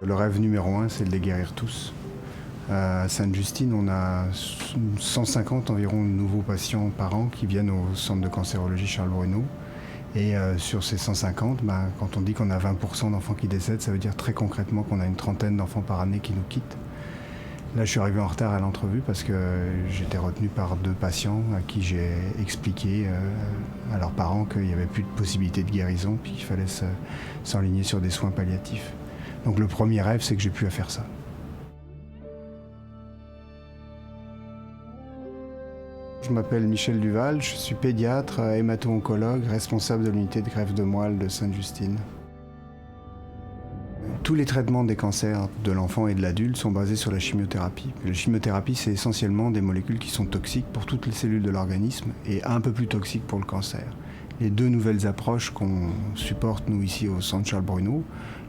Le rêve numéro 1, c'est de les guérir tous. À Sainte-Justine, on a 150 environ nouveaux patients par an qui viennent au centre de cancérologie Charles Bruno. Et sur ces 150, quand on dit qu'on a 20% d'enfants qui décèdent, ça veut dire très concrètement qu'on a une trentaine d'enfants par année qui nous quittent. Là, je suis arrivé en retard à l'entrevue parce que j'étais retenu par 2 patients à qui j'ai expliqué à leurs parents qu'il n'y avait plus de possibilité de guérison puis qu'il fallait s'enligner sur des soins palliatifs. Donc le premier rêve, c'est que j'ai plus à faire ça. Je m'appelle Michel Duval, je suis pédiatre, hémato-oncologue, responsable de l'unité de greffe de moelle de Sainte-Justine. Tous les traitements des cancers de l'enfant et de l'adulte sont basés sur la chimiothérapie. La chimiothérapie, c'est essentiellement des molécules qui sont toxiques pour toutes les cellules de l'organisme et un peu plus toxiques pour le cancer. Les 2 nouvelles approches qu'on supporte, nous, ici au centre Charles Bruno,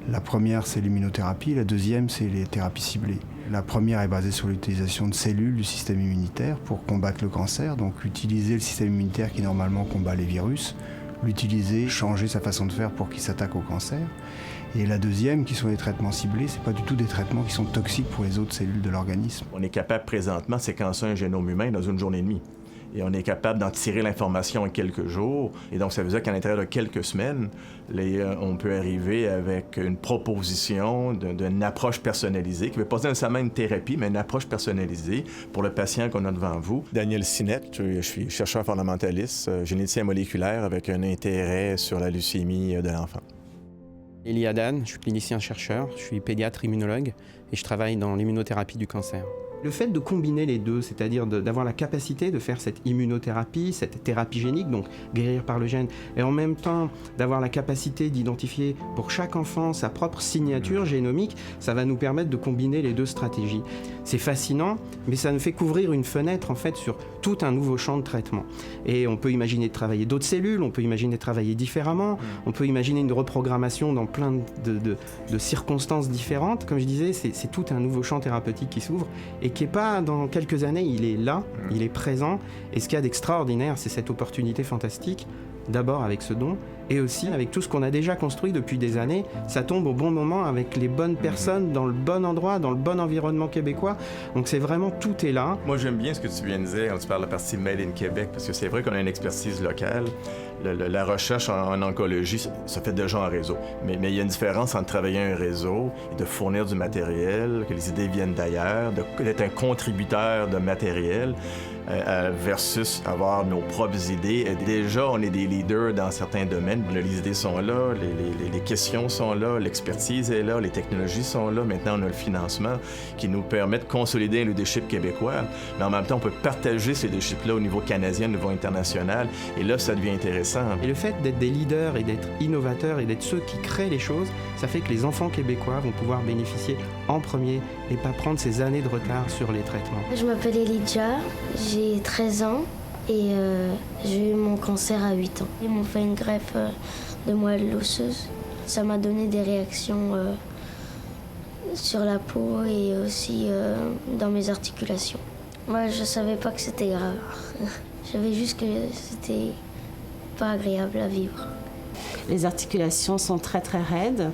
la première, c'est l'immunothérapie, la deuxième, c'est les thérapies ciblées. La première est basée sur l'utilisation de cellules du système immunitaire pour combattre le cancer, donc utiliser le système immunitaire qui normalement combat les virus, l'utiliser, changer sa façon de faire pour qu'il s'attaque au cancer. Et la deuxième, qui sont les traitements ciblés, c'est pas du tout des traitements qui sont toxiques pour les autres cellules de l'organisme. On est capable présentement de séquencer un génome humain dans une journée et demie. Et on est capable d'en tirer l'information en quelques jours. Et donc, ça veut dire qu'à l'intérieur de quelques semaines, on peut arriver avec une proposition d'une approche personnalisée, qui ne veut pas dire nécessairement une thérapie, mais une approche personnalisée pour le patient qu'on a devant vous. Daniel Sinette, je suis chercheur fondamentaliste, généticien moléculaire avec un intérêt sur la leucémie de l'enfant. Elie Adan, je suis clinicien-chercheur, je suis pédiatre immunologue et je travaille dans l'immunothérapie du cancer. Le fait de combiner les deux, c'est-à-dire d'avoir la capacité de faire cette immunothérapie, cette thérapie génique, donc guérir par le gène, et en même temps d'avoir la capacité d'identifier pour chaque enfant sa propre signature génomique, ça va nous permettre de combiner les 2 stratégies. C'est fascinant, mais ça nous fait couvrir une fenêtre en fait sur tout un nouveau champ de traitement. Et on peut imaginer de travailler d'autres cellules, on peut imaginer de travailler différemment, on peut imaginer une reprogrammation dans plein de circonstances différentes. Comme je disais, c'est tout un nouveau champ thérapeutique qui s'ouvre et qui n'est pas dans quelques années, il est là, il est présent. Et ce qu'il y a d'extraordinaire, c'est cette opportunité fantastique, d'abord avec ce don, et aussi avec tout ce qu'on a déjà construit depuis des années. Ça tombe au bon moment avec les bonnes personnes, dans le bon endroit, dans le bon environnement québécois. Donc c'est vraiment, tout est là. Moi, j'aime bien ce que tu viens de dire quand tu parles de la partie Made in Québec, parce que c'est vrai qu'on a une expertise locale. La recherche en oncologie, ça fait déjà un réseau. Mais il y a une différence entre travailler un réseau et de fournir du matériel, que les idées viennent d'ailleurs, d'être un contributeur de matériel, versus avoir nos propres idées. Et déjà, on est des leaders dans certains domaines. Les idées sont là, les questions sont là, l'expertise est là, les technologies sont là. Maintenant, on a le financement qui nous permet de consolider un leadership québécois. Mais en même temps, on peut partager ces leaderships-là au niveau canadien, au niveau international. Et là, ça devient intéressant. Et le fait d'être des leaders et d'être innovateurs et d'être ceux qui créent les choses, ça fait que les enfants québécois vont pouvoir bénéficier en premier et pas prendre ces années de retard sur les traitements. Je m'appelle Elijah, j'ai 13 ans et j'ai eu mon cancer à 8 ans. Ils m'ont fait une greffe de moelle osseuse. Ça m'a donné des réactions sur la peau et aussi dans mes articulations. Moi, je savais pas que c'était grave. Je savais juste que c'était pas agréable à vivre. Les articulations sont très très raides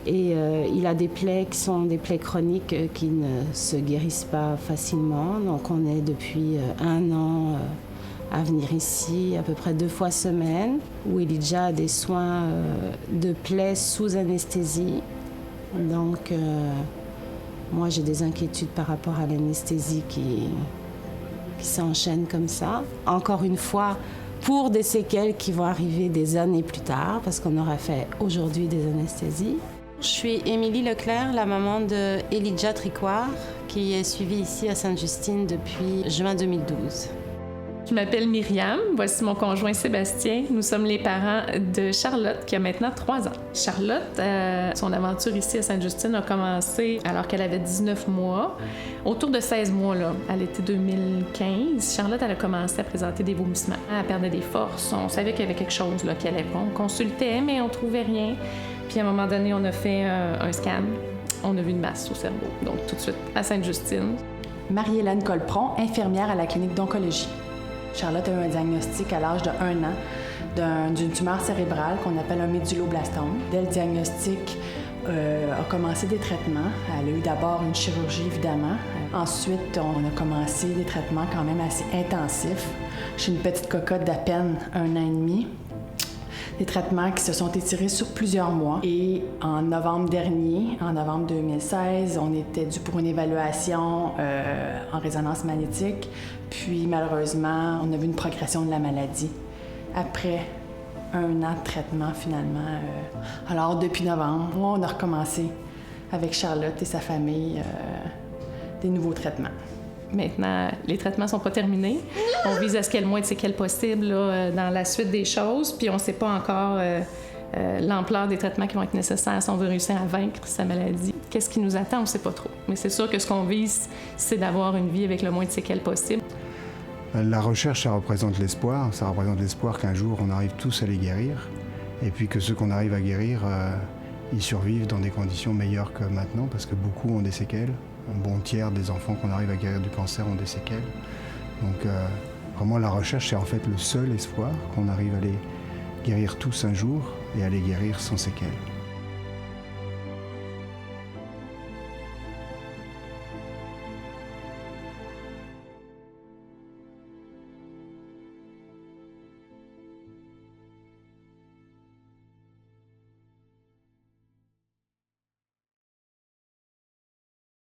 et il a des plaies qui sont des plaies chroniques qui ne se guérissent pas facilement. Donc on est depuis 1 an à venir ici à peu près 2 fois semaine où Elijah a des soins de plaies sous anesthésie. Donc moi j'ai des inquiétudes par rapport à l'anesthésie qui s'enchaîne comme ça. Encore une fois, pour des séquelles qui vont arriver des années plus tard, parce qu'on aura fait aujourd'hui des anesthésies. Je suis Émilie Leclerc, la maman de Elijah Tricoire, qui est suivie ici à Sainte-Justine depuis juin 2012. Je m'appelle Myriam, voici mon conjoint Sébastien. Nous sommes les parents de Charlotte, qui a maintenant 3 ans. Charlotte, son aventure ici à Sainte-Justine a commencé alors qu'elle avait 19 mois. Autour de 16 mois, là, à l'été 2015, Charlotte, elle a commencé à présenter des vomissements. Elle perdait des forces. On savait qu'il y avait quelque chose là, qui allait pas. On consultait, mais on trouvait rien. Puis à un moment donné, on a fait un scan. On a vu une masse au cerveau. Donc tout de suite, à Sainte-Justine. Marie-Hélène Colpron, infirmière à la clinique d'oncologie. Charlotte a eu un diagnostic à l'âge de 1 an d'une tumeur cérébrale qu'on appelle un médulloblastome. Dès le diagnostic, a commencé des traitements. Elle a eu d'abord une chirurgie, évidemment. Ensuite, on a commencé des traitements quand même assez intensifs. J'ai une petite cocotte d'à peine 1 an et demi. Des traitements qui se sont étirés sur plusieurs mois. Et en novembre dernier, en novembre 2016, on était dû pour une évaluation en résonance magnétique. Puis malheureusement, on a vu une progression de la maladie après 1 an de traitement finalement. Alors depuis novembre, on a recommencé avec Charlotte et sa famille des nouveaux traitements. Maintenant, les traitements ne sont pas terminés. On vise à ce qu'il y ait le moins de séquelles possible là, dans la suite des choses, puis on ne sait pas encore l'ampleur des traitements qui vont être nécessaires si on veut réussir à vaincre sa maladie. Qu'est-ce qui nous attend? On ne sait pas trop. Mais c'est sûr que ce qu'on vise, c'est d'avoir une vie avec le moins de séquelles possible. La recherche, ça représente l'espoir. Ça représente l'espoir qu'un jour, on arrive tous à les guérir. Et puis que ceux qu'on arrive à guérir, ils survivent dans des conditions meilleures que maintenant, parce que beaucoup ont des séquelles. Un bon tiers des enfants qu'on arrive à guérir du cancer ont des séquelles. Donc vraiment, la recherche, c'est en fait le seul espoir qu'on arrive à les guérir tous un jour et à les guérir sans séquelles.